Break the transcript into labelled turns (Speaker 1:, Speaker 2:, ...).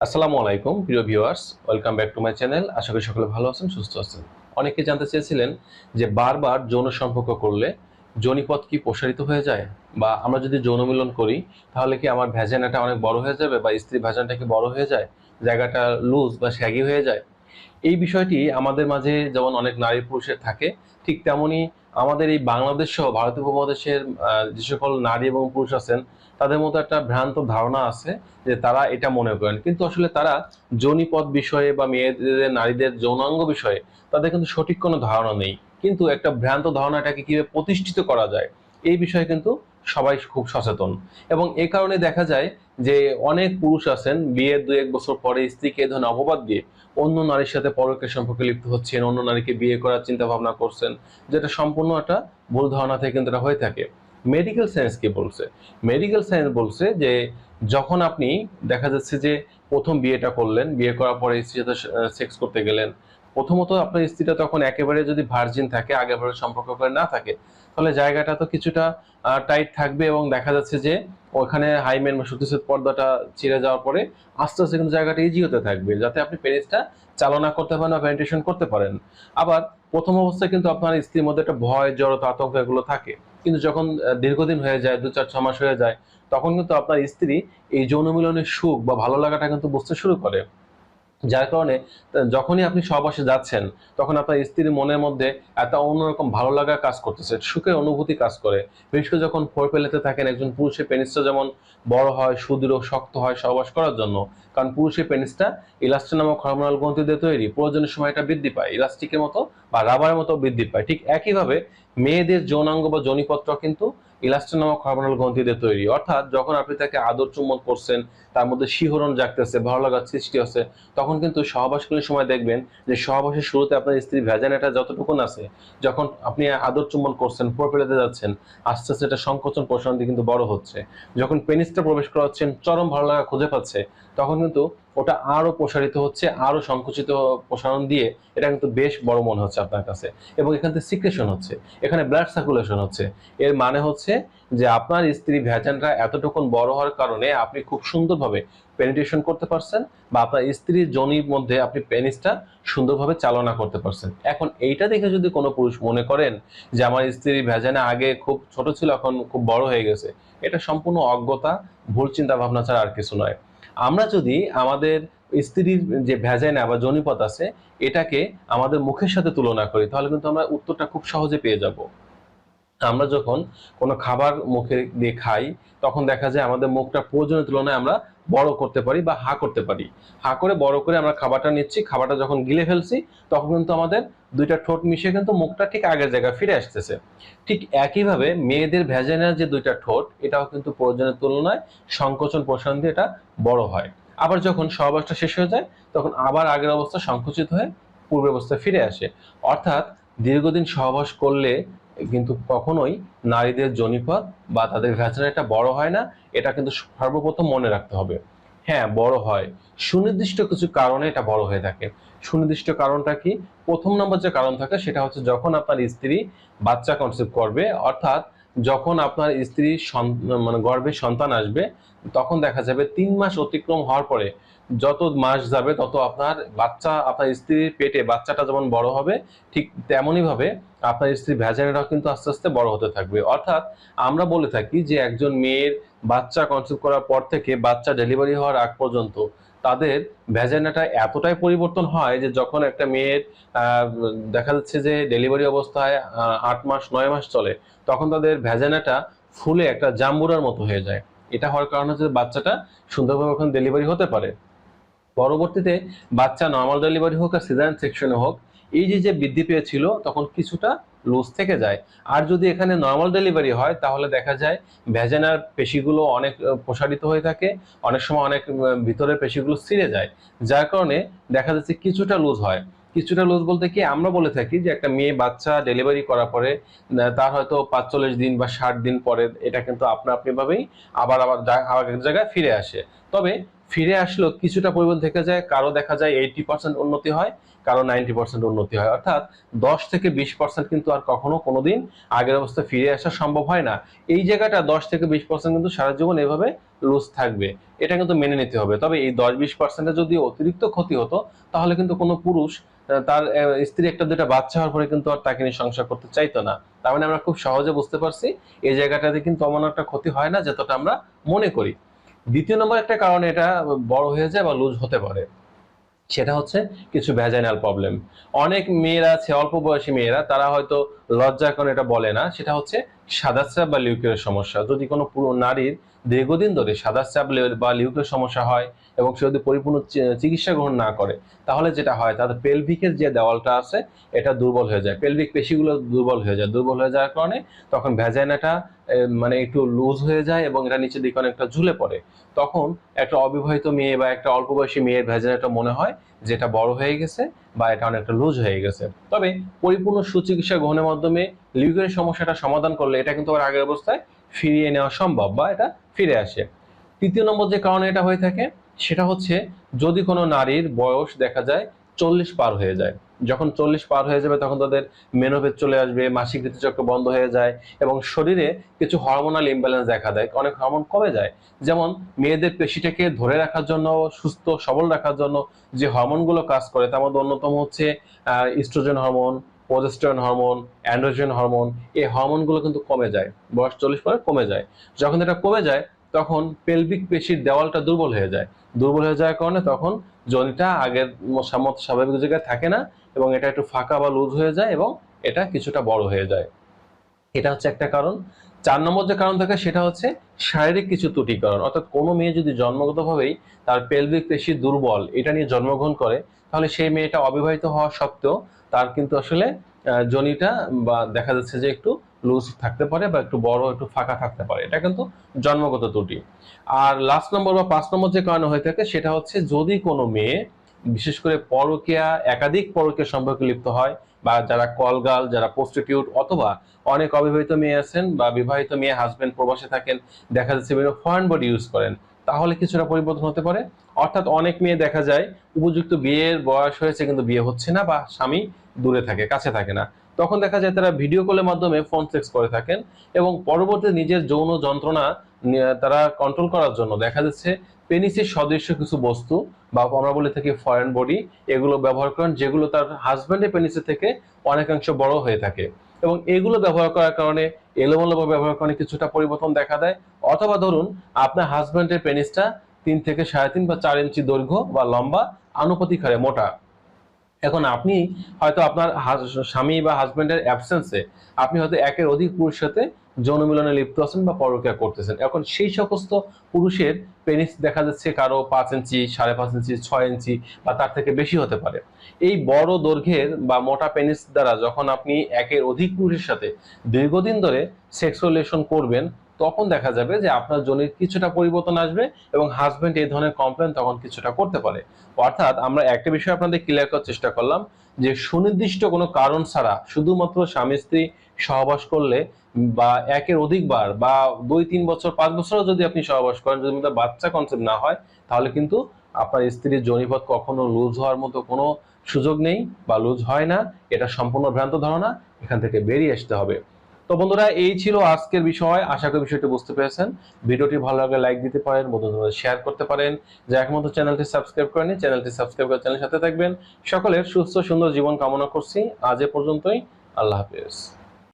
Speaker 1: আসসালামু আলাইকুম প্রিয় viewers, welcome back to my channel. আশা করি সকলে ভালো আছেন, সুস্থ আছেন। অনেকে জানতে চেয়েছিলেন যে বারবার যৌন সম্পর্ক করলে যোনিপথ কি প্রসারিত হয়ে যায়, বা আমরা যদি যৌন মিলন করি তাহলে কি আমার ভ্যাজানাটা অনেক বড় হয়ে যাবে, বা স্ত্রীর ভ্যাজানটা কি বড় হয়ে যায়, জায়গাটা লুজ বা শ্যাগি হয়ে যায়। এই বিষয়টি আমাদের মাঝে যেমন অনেক নারী পুরুষের থাকে, ঠিক তেমনি আমাদের এই বাংলাদেশ সহ ভারতীয় উপমহাদেশের যে সকল নারী এবং পুরুষ আছেন তাদের মধ্যে একটা ভ্রান্ত ধারণা আছে যে তারা এটা মনে করেন, কিন্তু আসলে তারা যৌনিপথ বিষয়ে বা মেয়েদের নারীদের যৌনাঙ্গ বিষয়ে তাদের কিন্তু সঠিক কোনো ধারণা নেই। কিন্তু একটা ভ্রান্ত ধারণাটাকে কিভাবে প্রতিষ্ঠিত করা যায় এই বিষয়ে কিন্তু সবাই খুব সচেতন। এবং এ কারণে দেখা যায় যে অনেক পুরুষ আছেন বিয়ের 2-1 বছর পরে স্ত্রীকে এই ধরনের অপবাদ দিয়ে অন্য নারীর সাথে পরকীয় সম্পর্কে লিপ্ত হচ্ছেন, অন্য নারীকে বিয়ে করার চিন্তা ভাবনা করছেন, যেটা সম্পূর্ণ একটা ভুল ধারণা থেকে কিন্তু এটা হয়ে থাকে। মেডিকেল সায়েন্স কি বলছে? মেডিকেল সায়েন্স বলছে যে যখন আপনি দেখা যাচ্ছে যে প্রথম বিয়েটা করলেন, বিয়ে করার পরে স্ত্রীর সাথে সেক্স করতে গেলেন, প্রথমত আপনার স্ত্রীটা তখন একেবারে যদি ভার্জিন থাকে, আগেভাবে সম্পর্ক করে না থাকে, তাহলে জায়গাটা তো কিছুটা টাইট থাকবে, এবং দেখা যাচ্ছে যে ওখানে হাইমেন বা সতীসের পর্দাটা ছিঁড়ে যাওয়ার পরে আস্তে আস্তে কিন্তু জায়গাটা ইজি হতে থাকবে, যাতে আপনি পেনিসটা চালনা করতে পারেন বা পেনিট্রেশন করতে পারেন। আবার প্রথম অবস্থায় কিন্তু আপনার স্ত্রীর মধ্যে একটা ভয়, জড়তা, আতঙ্ক এগুলো থাকে, কিন্তু যখন দীর্ঘদিন হয়ে যায়, 2-4-6 মাস হয়ে যায়, তখন কিন্তু আপনার স্ত্রী এই যৌন মিলনের সুখ বা ভালো লাগাটা কিন্তু বুঝতে শুরু করে। যার কারণে যখনই আপনি সহবাসে যাচ্ছেন তখন আপনার স্ত্রীর মনের মধ্যে একটা অন্যরকম ভালো লাগা কাজ করতেছে, সুখের অনুভূতি কাজ করে। বিশেষ করে যখন ফোর পেলেতে থাকেন, একজন পুরুষের পেনিসটা যেমন বড় হয়, সুদৃঢ়, শক্ত হয় সহবাস করার জন্য, কারণ পুরুষের পেনিসটা ইলাস্টিন নামক হরমোনাল গ্রন্থি দিয়ে তৈরি, প্রয়োজনের সময় এটা বৃদ্ধি পায়, ইলাস্টিকের মতো বা রাবারের মতো বৃদ্ধি পায়। ঠিক একইভাবে মেয়েদের যৌনাঙ্গ বা যৌনিপত্র কিন্তু ইলাস্টিন নামক হরমোনাল গ্রন্থি দিয়ে তৈরি। অর্থাৎ যখন আপনি তাকে আদর চুম্বন করছেন, তার মধ্যে শিহরণ জাগতেছে, ভালো লাগার সৃষ্টি হচ্ছে, তখন কিন্তু সহবাসকালীন সময় দেখবেন যে সহবাসের শুরুতে আপনার স্ত্রীর ভ্যাজানাটা যতটুকুন আছে, যখন আপনি আদর চুম্বন করছেন, ফোরপেলেতে যাচ্ছেন, আস্তে আস্তে এটা সংকোচন প্রসারণ দিয়ে কিন্তু বড় হচ্ছে। যখন পেনিসটা প্রবেশ করাচ্ছেন, চরম ভালো লাগা খুঁজে পাচ্ছে, তখন কিন্তু ওটা আরো প্রসারিত হচ্ছে, আরো সংকুচিত প্রসারণ দিয়ে এটা কিন্তু বেশ বড় মনে হচ্ছে আপনার কাছে, এবং এখান থেকে সিক্রেশন হচ্ছে, এখানে ব্লাড সার্কুলেশন হচ্ছে। এর মানে হচ্ছে যে আপনার স্ত্রী ভ্যাজানটা এতটুকুন বড় হওয়ার কারণে আপনি খুব সুন্দরভাবে পেনিট্রেশন করতে পারছেন, বা আপনার স্ত্রীর যোনির মধ্যে আপনি পেনিসটা সুন্দরভাবে চালনা করতে পারছেন। এখন এইটা দেখে যদি কোনো পুরুষ মনে করেন যে আমার স্ত্রীর ভ্যাজানা আগে খুব ছোট ছিল, এখন খুব বড় হয়ে গেছে, এটা সম্পূর্ণ অজ্ঞতা, ভুল চিন্তা ভাবনা ছাড়া আর কিছু নয়। আমরা যদি আমাদের স্ত্রীর যে ভ্যাজাইনা বা যোনিপথ আছে এটাকে আমাদের মুখের সাথে তুলনা করি, তাহলে কিন্তু আমরা উত্তরটা খুব সহজে পেয়ে যাব। আমরা যখন কোনো খাবার মুখে দিয়ে খাই, তখন দেখা যায় আমাদের মুখটা প্রয়োজনের তুলনায় আমরা বড় করতে পারি বা হা করতে পারি। হা করে বড় করে আমরা খাবারটা নিচ্ছি, খাবারটা যখন গিলে ফেলছি তখন কিন্তু আমাদের দুইটা ঠোঁট মিশিয়ে কিন্তু মুখটা ঠিক আগের জায়গায় ফিরে আসতেছে। ঠিক একইভাবে মেয়েদের ভ্যাজাইনার যে দুইটা ঠোঁট, এটাও কিন্তু প্রয়োজনের তুলনায় সংকোচন প্রসারণ দিয়ে এটা বড় হয়। আবার যখন সহবাসটা শেষ হয়ে যায় তখন আবার আগের অবস্থা সংকুচিত হয়ে পূর্বের অবস্থায় ফিরে আসে। অর্থাৎ দীর্ঘদিন সহবাস করলে কিন্তু কখনোই নারীদের যোনিপথ বা তাদের ভ্যাজাইনাটা বড় হয় না, এটা কিন্তু সর্বপ্রথম মনে রাখতে হবে। হ্যাঁ, বড় হয়, সুনির্দিষ্ট কিছু কারণে এটা বড় হয়ে থাকে। সুনির্দিষ্ট কারণটা কি? প্রথম নম্বর যে কারণ থাকে সেটা হচ্ছে যখন আপনার স্ত্রী বাচ্চা কনসিভ করবে, অর্থাৎ যখন আপনার স্ত্রী মানে গর্ভে সন্তান আসবে, তখন দেখা যাবে 3 মাস অতিক্রম হওয়ার পরে যত মাস যাবে তত আপনার বাচ্চা, আপনার স্ত্রীর পেটে বাচ্চাটা যেমন বড় হবে, ঠিক তেমনই ভাবে আপনার স্ত্রীর ভ্যাজাইনাটাও কিন্তু আস্তে আস্তে বড় হতে থাকবে। অর্থাৎ আমরা বলে থাকি যে একজন মেয়ের বাচ্চা কনসিভ করার পর থেকে বাচ্চা ডেলিভারি হওয়ার আগ পর্যন্ত তাদের ভ্যাজাইনাটা এতটাই পরিবর্তন হয় যে যখন একটা মেয়ের আহ, দেখা যাচ্ছে যে ডেলিভারি অবস্থায় 8 মাস 9 মাস চলে, তখন তাদের ভ্যাজাইনাটা ফুলে একটা জাম্বুরার মতো হয়ে যায়। এটা হওয়ার কারণে হচ্ছে বাচ্চাটা সুন্দরভাবে ওখানে ডেলিভারি হতে পারে। পরবর্তীতে বাচ্চা নর্মাল ডেলিভারি হোক আর সিজারিয়ান সেকশনে হোক, এই যে যে বৃদ্ধি পেয়েছিল তখন কিছুটা লুজ থেকে যায়। আর যদি এখানে নর্মাল ডেলিভারি হয় তাহলে দেখা যায় ভ্যাজানার পেশিগুলো অনেক প্রসারিত হয়ে থাকে, অনেক সময় অনেক ভিতরের পেশিগুলো ছিঁড়ে যায়, যার কারণে দেখা যাচ্ছে কিছুটা লুজ হয়। কিছুটা লুজ বলতে কি, আমরা বলে থাকি যে একটা মেয়ে বাচ্চা ডেলিভারি করার পরে তার হয়তো 45 দিন বা 60 দিন পরে এটা কিন্তু আপনা আপনি ভাবেই আবার আবার আবার এক জায়গায় ফিরে আসে। তবে ফিরে আসলেও কিছুটা পরিবর্তন থেকে যায়, কারো দেখা যায় 80% উন্নতি হয়, কারো 90% উন্নতি হয়। অর্থাৎ 10 থেকে 20% কিন্তু আর কখনো কোনোদিন আগের অবস্থায় ফিরে আসা সম্ভব হয় না। এই জায়গাটা 10 থেকে 20% কিন্তু সারা জীবন এভাবে লুজ থাকবে, এটা কিন্তু মেনে নিতে হবে। তবে এই 10-20% যদি অতিরিক্ত ক্ষতি হতো, তাহলে কিন্তু কোনো পুরুষ তার স্ত্রী একটা দুটা বাচ্চা হওয়ার পরে কিন্তু আর তাকে নিয়ে সংসার করতে চাইতো না। তার মানে আমরা খুব সহজে বুঝতে পারছি এই জায়গাটাতে কিন্তু অমন একটা ক্ষতি হয় না যতটা আমরা মনে করি। দ্বিতীয় নম্বর একটা কারণে এটা বড় হয়ে যায় বা লুজ হতে পারে, সেটা হচ্ছে কিছু ভ্যাজাইনাল প্রবলেম। অনেক মেয়েরা আছে, অল্প বয়সী মেয়েরা, তারা হয়তো লজ্জার কারণে এটা বলে না, সেটা হচ্ছে সাদাস্রাব বা লিউকের সমস্যা। যদি কোনো পুরো নারীর দীর্ঘদিন ধরে সাদাস্রাব বা লিউকের সমস্যা হয় এবং সে যদি পরিপূর্ণ চিকিৎসা গ্রহণ না করে, তাহলে যেটা হয় তাদের পেলভিকের যে দেওয়ালটা আছে এটা দুর্বল হয়ে যায়, পেলভিক পেশিগুলো দুর্বল হয়ে যায়। দুর্বল হয়ে যাওয়ার কারণে তখন ভ্যাজাইনাটা মানে একটু লুজ হয়ে যায় এবং এটা নিচের দিকে অনেকটা ঝুলে পড়ে। তখন একটা অবিবাহিত মেয়ে বা একটা অল্প বয়সী মেয়ের ভ্যাজাইনাটা মনে হয় যে এটা বড় হয়ে গেছে বা এটা অনেকটা লুজ হয়ে গেছে। তবে পরিপূর্ণ সুচিকিৎসা গ্রহণের মাধ্যমে লিউকের সমস্যাটা সমাধান করলে এটা কিন্তু আবার আগের অবস্থায় ফিরিয়ে নেওয়া সম্ভব বা এটা ফিরে আসে। তৃতীয় নম্বর যে কারণে এটা হয়ে থাকে সেটা হচ্ছে যদি কোনো নারীর বয়স দেখা যায় 40 পার হয়ে যায়। যখন 40 পার হয়ে যাবে তখন তাদের মেনোপেজ চলে আসবে, মাসিক ঋতুচক্র বন্ধ হয়ে যায় এবং শরীরে কিছু হরমোনাল ইমব্যালেন্স দেখা দেয়, অনেক হরমোন কমে যায়। যেমন মেয়েদের পেশিটাকে ধরে রাখার জন্য, সুস্থ সবল রাখার জন্য যে হরমোনগুলো কাজ করে তার মধ্যে অন্যতম হচ্ছে estrogen hormone, progesterone hormone, androgen hormone. এই হরমোনগুলো কিন্তু কমে যায়, বয়স 40 পরে কমে যায়। যখন এটা কমে যায় তখন পেলভিক পেশির দেওয়ালটা দুর্বল হয়ে যায়। দুর্বল হয়ে যাওয়ার কারণে তখন যোনিটা আগের স্বাভাবিক জায়গায় থাকে না এবং এটা একটু ফাঁকা বা লুজ হয়ে যায় এবং এটা কিছুটা বড় হয়ে যায়। এটা হচ্ছে একটা কারণ। 4 নম্বর যে কারণ থাকে সেটা হচ্ছে শারীরিক কিছু ত্রুটিকরণ। অর্থাৎ কোনো মেয়ে যদি জন্মগতভাবেই তার পেলভিক পেশি দুর্বল এটা নিয়ে জন্মগ্রহণ করে, তাহলে সেই মেয়েটা অবিবাহিত হওয়া সত্ত্বেও তার কিন্তু আসলে যোনিটা বা দেখা যাচ্ছে যে একটু লুজ থাকতে পারে বা একটু বড় একটু ফাঁকা থাকতে পারে, এটা কিন্তু জন্মগত ত্রুটি। আর লাস্ট নম্বর বা 5 নম্বর যে কারণ হয়ে থাকে সেটা হচ্ছে যদি কোনো মেয়ে বিশেষ করে পরকীয়া, একাধিক পরকীয়া সম্পর্কে লিপ্ত হয় বা যারা কলগাল, যারা প্রস্টিটিউট, অথবা অনেক অবিবাহিত মেয়ে আছেন বা বিবাহিত মেয়ে হাজবেন্ড প্রবাসে থাকেন, দেখা যাচ্ছে বিভিন্ন ফরেন বডি ইউজ করেন, তাহলে কিছুটা পরিবর্তন হতে পারে। অর্থাৎ অনেক মেয়ে দেখা যায় উপযুক্ত বিয়ের বয়স হয়েছে কিন্তু বিয়ে হচ্ছে না বা স্বামী দূরে থাকে, কাছে থাকে না, তখন দেখা যায় তারা ভিডিও কলের মাধ্যমে ফোন সেক্স করে থাকেন এবং পরবর্তীতে নিজের যৌন যন্ত্রণা তারা কন্ট্রোল করার জন্য দেখা যাচ্ছে পেনিসের সদৃশ্য কিছু বস্তু বা আমরা বলে থাকি ফরেন বডি, এগুলো ব্যবহার করেন যেগুলো তার হাজবেন্ডের পেনিসের থেকে অনেকাংশ বড় হয়ে থাকে এবং এগুলো ব্যবহার করার কারণে, এলোমেলোভাবে ব্যবহার করার কিছুটা পরিবর্তন দেখা দেয়। অথবা ধরুন আপনার হাজবেন্ডের পেনিসটা 3 থেকে 3.5 বা 4 ইঞ্চি দৈর্ঘ্য বা লম্বা, আনুপাতিক হারে মোটা। এখন আপনি হয়তো আপনার স্বামী বা হাজবেন্ডের অ্যাবসেন্সে আপনি হয়তো একের অধিক পুরুষের সাথে যৌন মিলনে লিপ্ত আছেন বা পরকীয়া করতেছেন। এখন সেই সমস্ত পুরুষের পেনিস দেখা যাচ্ছে কারো 5 ইঞ্চি, 5.5 ইঞ্চি, 6 ইঞ্চি বা তার থেকে বেশি হতে পারে। এই বড় দৈর্ঘ্যের বা মোটা পেনিস দ্বারা যখন আপনি একের অধিক পুরুষের সাথে দীর্ঘদিন ধরে সেক্সুয়াল রিলেশন করবেন, তখন দেখা যাবে যে আপনার যোনির কিছুটা পরিবর্তন আসবে এবং হাজবেন্ড এই ধরনের কমপ্লেন তখন কিছুটা করতে পারে। অর্থাৎ আমরা একটা বিষয় আপনাদের ক্লিয়ার করার চেষ্টা করলাম যে সুনির্দিষ্ট কোনো কারণ ছাড়া শুধুমাত্র স্বামী স্ত্রী সহবাস করলে বা একের অধিকবার বা 2-3 বছর 5 বছরও যদি আপনি সহবাস করেন, যদি বাচ্চা কনসেপ্ট না হয়, তাহলে কিন্তু আপনার স্ত্রীর যোনিপথ কখনো লুজ হওয়ার মতো কোনো সুযোগ নেই বা লুজ হয় না। এটা সম্পূর্ণ ভ্রান্ত ধারণা, এখান থেকে বেরিয়ে আসতে হবে। তো বন্ধুরা, এই ছিল আজকের বিষয়। আশা করি বিষয়টি বুঝতে পেরেছেন। ভিডিওটি ভালো লাগলে লাইক দিতে পারেন, বন্ধুদের শেয়ার করতে পারেন। যা এখন মতো চ্যানেলটি সাবস্ক্রাইব করেনি, চ্যানেলটি সাবস্ক্রাইব করে চ্যানেলের সাথে থাকবেন। সকলের সুস্থ সুন্দর জীবন কামনা করছি। আজ এ পর্যন্তই। আল্লাহ হাফেজ।